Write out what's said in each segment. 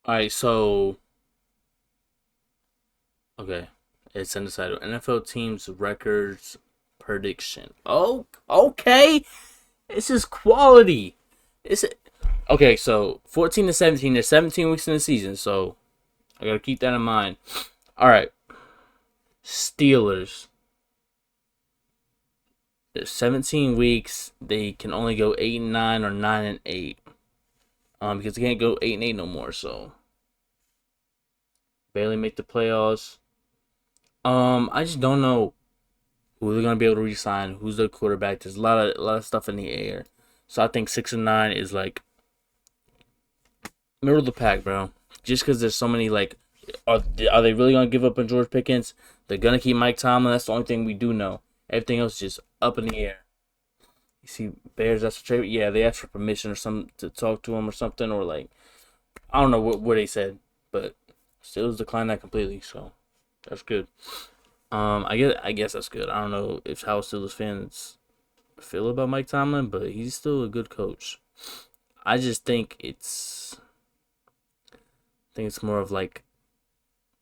All right, so okay, it's undecided. NFL teams records prediction. Oh, okay. This is quality. Is it okay? So 14 to 17. There's 17 weeks in the season, so I gotta keep that in mind. All right, Steelers. There's 17 weeks. They can only go 8-9 or 9-8. Because they can't go 8-8 no more. So barely make the playoffs. I just don't know who they're gonna be able to resign, who's their quarterback. There's a lot of stuff in the air. So I think 6-9 is like middle of the pack, bro. Just because there's so many like, are they really gonna give up on George Pickens? They're gonna keep Mike Tomlin. That's the only thing we do know. Everything else is just up in the air. You see, Bears asked for trade. Yeah, they asked for permission or something to talk to him or something, or like I don't know what they said, but Steelers declined that completely. So that's good. I guess that's good. I don't know if how Steelers fans feel about Mike Tomlin, but he's still a good coach. I just think it's more of like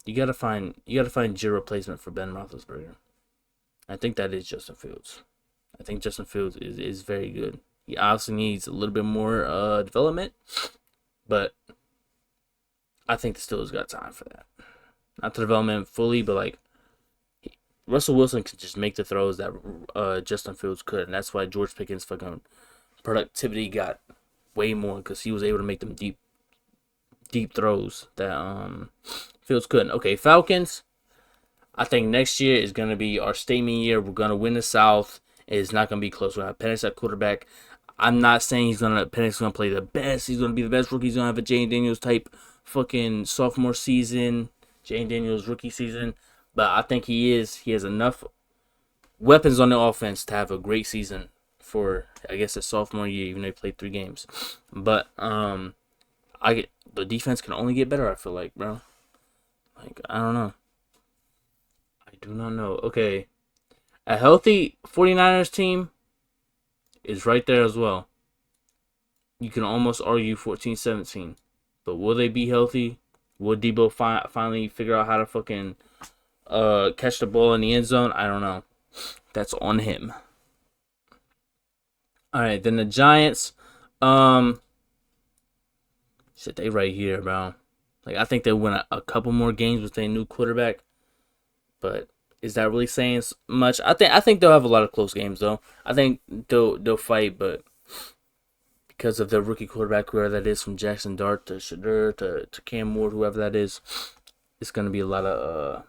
you gotta find your replacement for Ben Roethlisberger. I think that is Justin Fields. I think Justin Fields is very good. He obviously needs a little bit more development, but I think the Steelers got time for that. Not the development fully, but like Russell Wilson could just make the throws that Justin Fields could, and that's why George Pickens' fucking productivity got way more because he was able to make them deep throws that Fields couldn't. Okay, Falcons. I think next year is gonna be our statement year. We're gonna win the South. It's not gonna be close. We're gonna have Penix at quarterback. I'm not saying Penix gonna play the best. He's gonna be the best rookie. He's gonna have a Jane Daniels type fucking sophomore season, Jane Daniels rookie season. But I think he is. He has enough weapons on the offense to have a great season for I guess his sophomore year, even though he played 3 games. But I get the defense can only get better. I feel like, bro. Like I don't know. I do not know. Okay, a healthy 49ers team is right there as well. You can almost argue 14-17. But will they be healthy? Will Debo finally figure out how to fucking catch the ball in the end zone? I don't know. That's on him. All right, then the Giants. Um, shit, they right here, bro. Like I think they win a couple more games with their new quarterback, but is that really saying much? I think they'll have a lot of close games though. I think they'll fight, but because of their rookie quarterback, whoever that is, from Jackson Dart to Shadur to Cam Ward, whoever that is, it's gonna be a lot of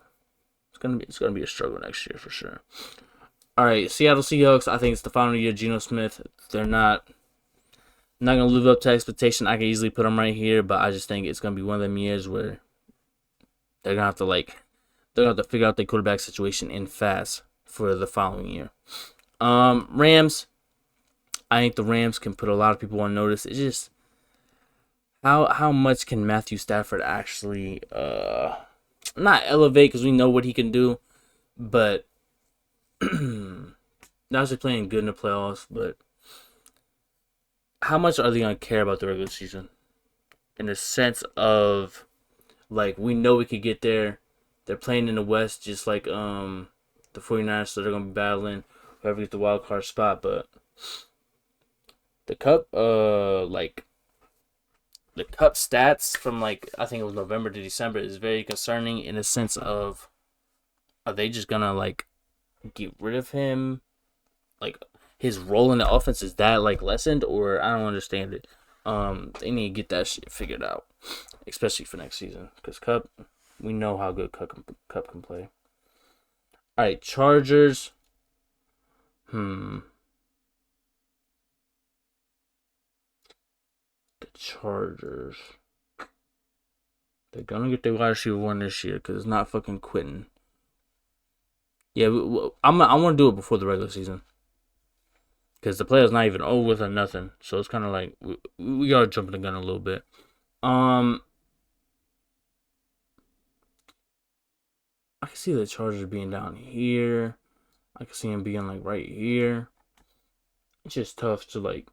it's gonna be a struggle next year for sure. All right, Seattle Seahawks. I think it's the final year of Geno Smith. They're not gonna live up to expectation. I can easily put them right here, but I just think it's gonna be one of them years where they're gonna have to figure out their quarterback situation in fast for the following year. Rams. I think the Rams can put a lot of people on notice. It's just how much can Matthew Stafford actually not elevate because we know what he can do, but not just playing good in the playoffs. But how much are they gonna care about the regular season in the sense of like we know we could get there. They're playing in the West just like the 49ers, so they're gonna be battling whoever gets the wild card spot. But the Cup like the Cup stats from like I think it was November to December is very concerning in the sense of are they just gonna like get rid of him? Like his role in the offense is that like lessened or I don't understand it. They need to get that shit figured out, especially for next season because Cup we know how good Cup can play. All right, Chargers. Hmm, the Chargers. They're gonna get their wide receiver one this year because it's not fucking quitting. Yeah, I want to do it before the regular season because the playoffs not even over with or nothing. So it's kind of like we are jumping the gun a little bit. Um, I can see the Chargers being down here. I can see them being like right here. It's just tough to like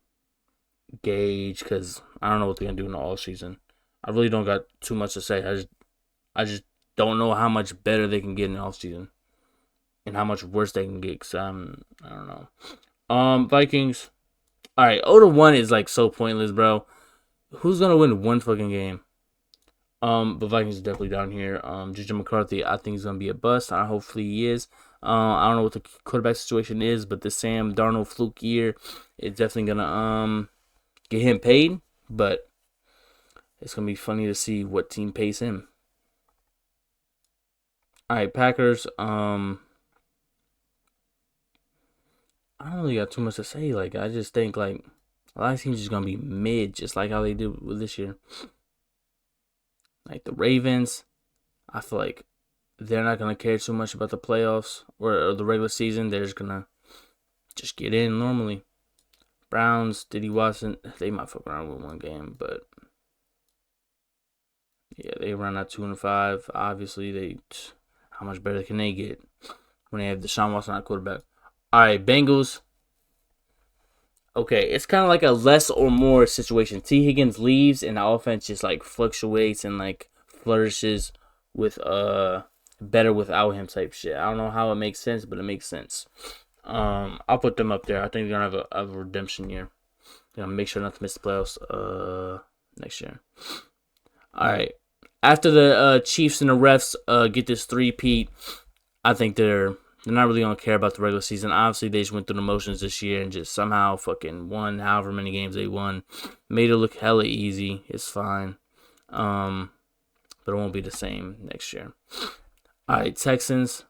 gauge because I don't know what they're gonna do in the all season. I really don't got too much to say. I just don't know how much better they can get in the offseason and how much worse they can get. Cause I don't know. Vikings. All right, 0-1 is like so pointless, bro. Who's gonna win one fucking game? But Vikings are definitely down here. JJ McCarthy, I think he's gonna be a bust. Hopefully he is. I don't know what the quarterback situation is, but the Sam Darnold fluke year is definitely gonna get him paid. But it's gonna be funny to see what team pays him. All right, Packers. I don't really got too much to say. Like, I just think like a lot of teams just gonna be mid, just like how they did with this year. Like the Ravens, I feel like they're not gonna care too much about the playoffs or the regular season. They're just gonna just get in normally. Browns, Diddy Watson, they might fuck around with one game, but yeah, they run at 2-5. Obviously, how much better can they get when they have Deshaun Watson at quarterback? All right, Bengals. Okay, it's kind of like a less or more situation. T. Higgins leaves and the offense just like fluctuates and like flourishes with better without him type shit. I don't know how it makes sense, but it makes sense. I'll put them up there. I think they're gonna have a redemption year. They're gonna make sure not to miss the playoffs next year. All right. After the Chiefs and the refs get this three-peat, I think they're not really gonna care about the regular season. Obviously, they just went through the motions this year and just somehow fucking won however many games they won. Made it look hella easy. It's fine. But it won't be the same next year. All right, Texans.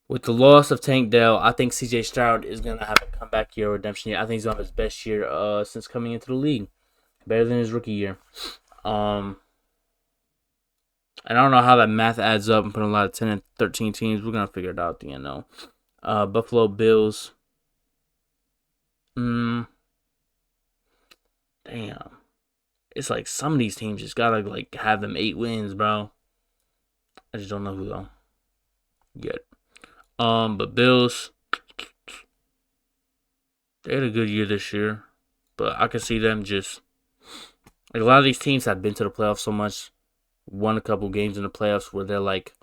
With the loss of Tank Dell, I think C.J. Stroud is gonna have a comeback year, redemption year. I think he's gonna have his best year since coming into the league. Better than his rookie year. And I don't know how that math adds up and put a lot of 10 and 13 teams. We're going to figure it out at the end, though. Buffalo Bills. Damn. It's like some of these teams just got to like have them 8 wins, bro. I just don't know who, though. Yet. But Bills. They had a good year this year. But I can see them just... Like, a lot of these teams have been to the playoffs so much, won a couple games in the playoffs where they're like,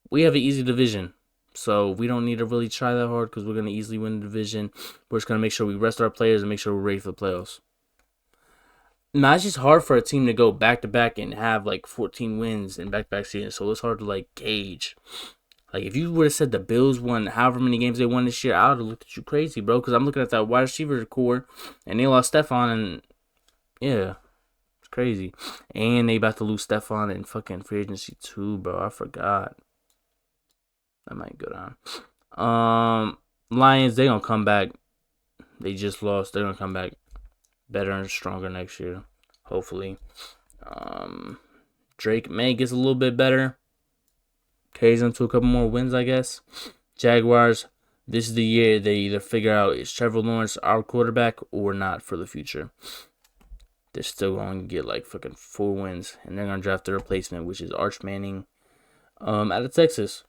we have an easy division, so we don't need to really try that hard because we're going to easily win the division. We're just going to make sure we rest our players and make sure we're ready for the playoffs. Now, it's just hard for a team to go back-to-back and have, like, 14 wins in back-to-back seasons, so it's hard to, like, gauge. Like, if you would have said the Bills won however many games they won this year, I would have looked at you crazy, bro, because I'm looking at that wide receiver core, and they lost Stephon, and, yeah. Crazy. And they about to lose Stephon in fucking free agency too, bro. I forgot. That might go down. Lions, they gonna come back. They just lost. They're gonna come back better and stronger next year. Hopefully. Drake May gets a little bit better. Carries them to a couple more wins, I guess. Jaguars, this is the year they either figure out is Trevor Lawrence our quarterback or not for the future. They're still going to get like fucking 4 wins, and they're going to draft the replacement, which is Arch Manning out of Texas.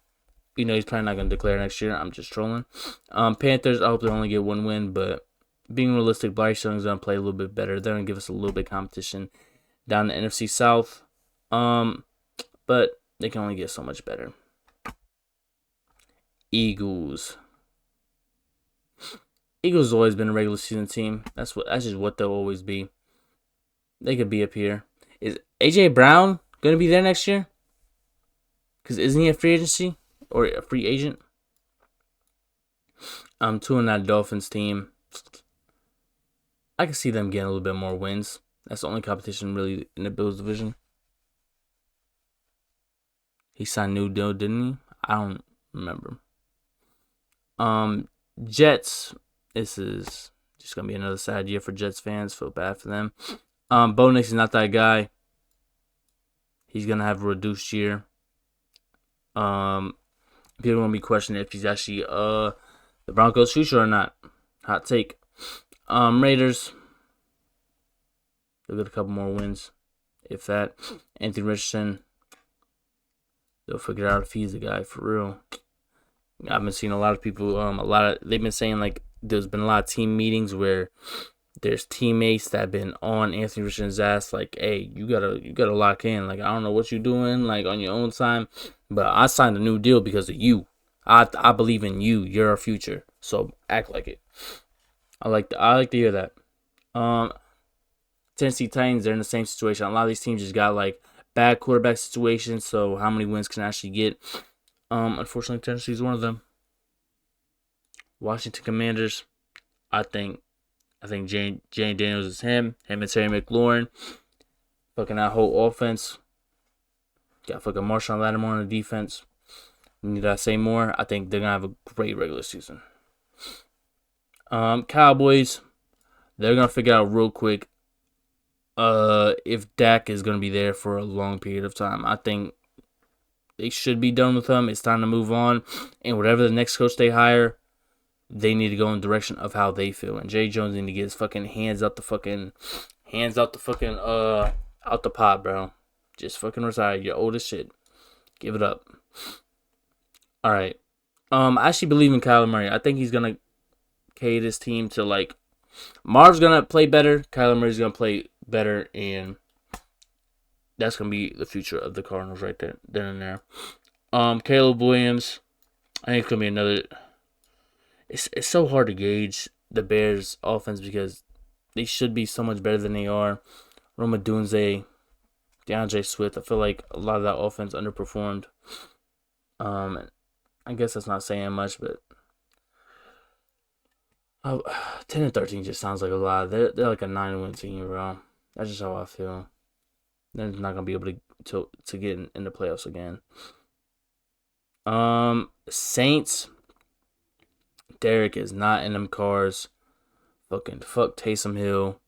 You know, he's probably not going to declare next year. I'm just trolling. Panthers, I hope they only get 1 win, but being realistic, Bryce Young's going to play a little bit better. They're going to give us a little bit of competition down the NFC South, but they can only get so much better. Eagles has always been a regular season team. That's just what they'll always be. They could be up here. Is AJ Brown gonna be there next year? Cause isn't he a free agency or a free agent? 2 on that Dolphins team. I can see them getting a little bit more wins. That's the only competition really in the Bills division. He signed a new deal, didn't he? I don't remember. Jets. This is just gonna be another sad year for Jets fans. Feel bad for them. Bo Nix is not that guy. He's gonna have a reduced year. People are gonna be questioning if he's actually the Broncos' future or not. Hot take. Raiders. They'll get a couple more wins, if that. Anthony Richardson. They'll figure out if he's the guy for real. I've been seeing a lot of people. They've been saying like there's been a lot of team meetings where There's teammates that have been on Anthony Richardson's ass, like, hey, you gotta lock in. Like, I don't know what you're doing, like, on your own time, but I signed a new deal because of you. I believe in you. You're our future. So act like it. I like to hear that. Um, Tennessee Titans, they're in the same situation. A lot of these teams just got like bad quarterback situations. So how many wins can I actually get? Unfortunately, Tennessee is one of them. Washington Commanders, I think Jane Daniels is him. Him and Terry McLaurin. Fucking that whole offense. Got fucking Marshawn Lattimore on the defense. Need I say more? I think they're gonna have a great regular season. Cowboys, they're gonna figure out real quick if Dak is gonna be there for a long period of time. I think they should be done with him. It's time to move on. And whatever the next coach they hire, they need to go in the direction of how they feel. And Jay Jones need to get his fucking hands out the out the pot, bro. Just fucking retire. You're old as shit. Give it up. All right. I actually believe in Kyler Murray. I think he's gonna carry this team to like. Marv's gonna play better. Kyler Murray's gonna play better, and that's gonna be the future of the Cardinals right there, then and there. Caleb Williams. I think it's gonna be another. It's so hard to gauge the Bears' offense because they should be so much better than they are. Roma Dunze, DeAndre Swift. I feel like a lot of that offense underperformed. I guess that's not saying much, but 10-13 just sounds like a lot. They're like a 9-win team, bro. That's just how I feel. They're not gonna be able to get in the playoffs again. Saints. Derek is not in them cars. Fuck Taysom Hill,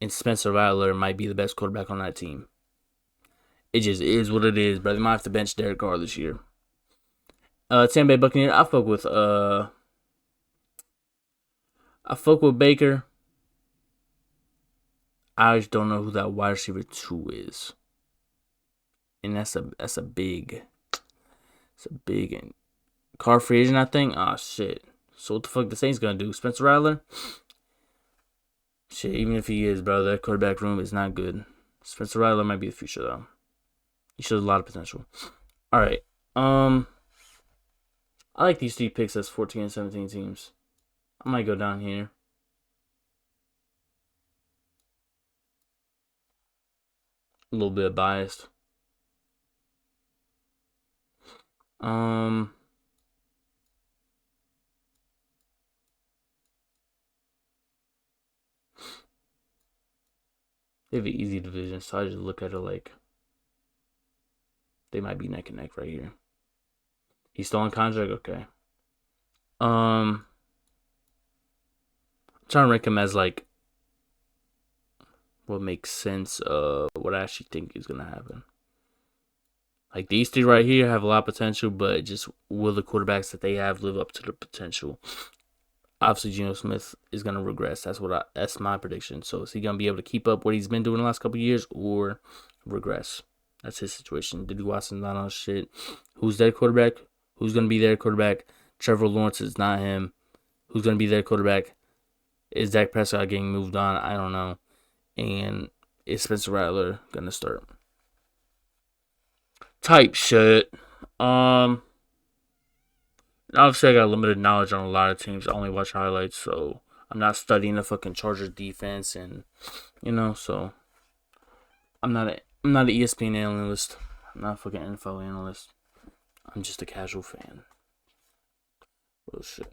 and Spencer Rattler might be the best quarterback on that team. It just is what it is, bro. They might have to bench Derek Carr this year. Tampa Bay Buccaneers. I fuck with Baker. I just don't know who that wide receiver 2 is. And that's a big and Carr free agent, I think. Oh shit. So what the fuck the Saints gonna do? Spencer Rattler? Shit, even if he is, bro, that quarterback room is not good. Spencer Rattler might be the future though. He shows a lot of potential. Alright. I like these 3 picks as 14 and 17 teams. I might go down here. A little bit biased. They have an easy division, so I just look at it like they might be neck and neck right here. He's still on contract, okay. I'm trying to rank him as like what makes sense of what I actually think is gonna happen. Like these 3 right here have a lot of potential, but just will the quarterbacks that they have live up to the potential? Obviously, Geno Smith is gonna regress. That's my prediction. So is he gonna be able to keep up what he's been doing the last couple of years or regress? That's his situation. Diddy Watson's not on shit. Who's their quarterback? Who's gonna be their quarterback? Trevor Lawrence is not him. Who's gonna be their quarterback? Is Dak Prescott getting moved on? I don't know. And is Spencer Rattler gonna start? Type shit. Obviously I got limited knowledge on a lot of teams. I only watch highlights, so I'm not studying the fucking Chargers defense, and so I'm not an ESPN analyst. I'm not a fucking NFL analyst. I'm just a casual fan. Bullshit.